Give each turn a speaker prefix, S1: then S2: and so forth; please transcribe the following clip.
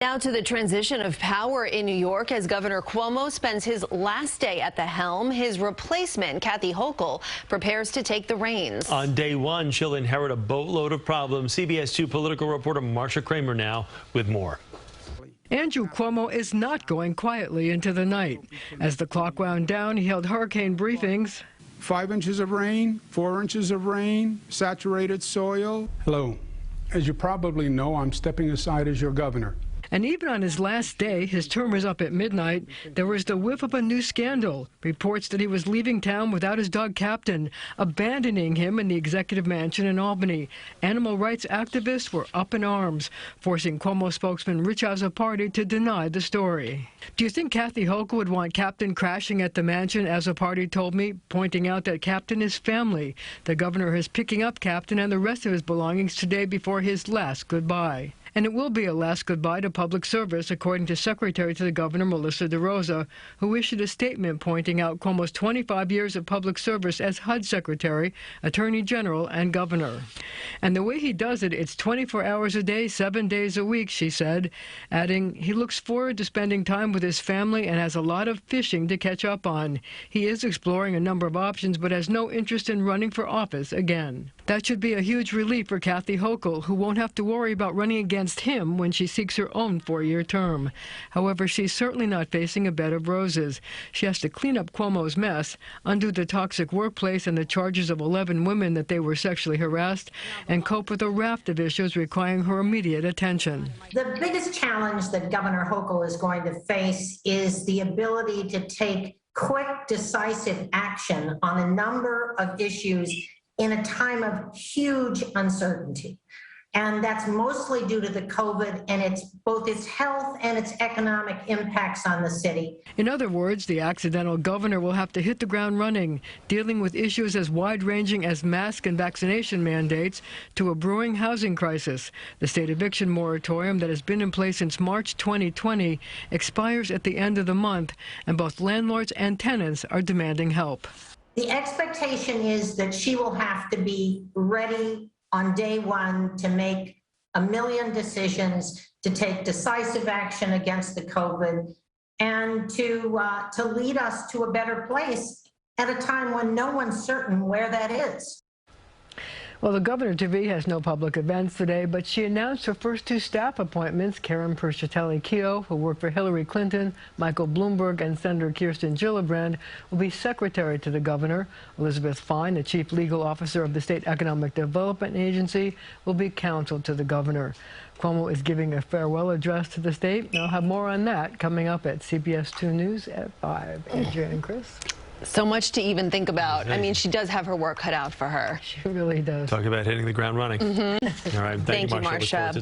S1: Now to the transition of power in New York as Governor Cuomo spends his last day at the helm. His replacement, Kathy Hochul, prepares to take the reins.
S2: On day one, she'll inherit a boatload of problems. CBS 2 political reporter Marcia Kramer now with more.
S3: Andrew Cuomo is not going quietly into the night. As the clock wound down, he held hurricane briefings.
S4: 5 inches of rain, 4 inches of rain, saturated soil. Hello. As you probably know, I'm stepping aside as your governor.
S3: And even on his last day, his term is up at midnight, there was the whiff of a new scandal. Reports that he was leaving town without his dog Captain, abandoning him in the executive mansion in Albany. Animal rights activists were up in arms, forcing Cuomo spokesman Rich Azzopardi to deny the story. Do you think Kathy Hochul would want Captain crashing at the mansion, Azzopardi told me, pointing out that Captain is family. The governor is picking up Captain and the rest of his belongings today before his last goodbye. And it will be a last goodbye to public service, according to Secretary to the Governor Melissa DeRosa, who issued a statement pointing out Cuomo's 25 years of public service as HUD Secretary, Attorney General, and Governor. And the way he does it, it's 24 hours a day, 7 days a week, she said, adding he looks forward to spending time with his family and has a lot of fishing to catch up on. He is exploring a number of options, but has no interest in running for office again. That should be a huge relief for Kathy Hochul, who won't have to worry about running against him when she seeks her own 4-year term. However, she's certainly not facing a bed of roses. She has to clean up Cuomo's mess, undo the toxic workplace and the charges of 11 women that they were sexually harassed, and cope with a raft of issues requiring her immediate attention.
S5: The biggest challenge that Governor Hochul is going to face is the ability to take quick, decisive action on a number of issues in a time of huge uncertainty. And that's mostly due to the COVID and both its health and its economic impacts on the city.
S3: In other words, the accidental governor will have to hit the ground running, dealing with issues as wide-ranging as mask and vaccination mandates to a brewing housing crisis. The state eviction moratorium that has been in place since March 2020 expires at the end of the month, and both landlords and tenants are demanding help.
S5: The expectation is that she will have to be ready on day one to make a million decisions, to take decisive action against the COVID, and to lead us to a better place at a time when no one's certain where that is.
S3: Well, the governor-to-be has no public events today, but she announced her first 2 staff appointments. Karen Pershatelli-Keough, who worked for Hillary Clinton, Michael Bloomberg, and Senator Kirsten Gillibrand, will be secretary to the governor. Elizabeth Fine, the chief legal officer of the State Economic Development Agency, will be counsel to the governor. Cuomo is giving a farewell address to the state. I'll have more on that coming up at CBS 2 News at 5. Andrea and Chris.
S1: So much to even think about. I mean, she does have her work cut out for her.
S3: She really does.
S2: Talk about hitting the ground running.
S1: Mm-hmm.
S2: All right.
S1: Thank you,
S2: Marcia.
S1: Marcia.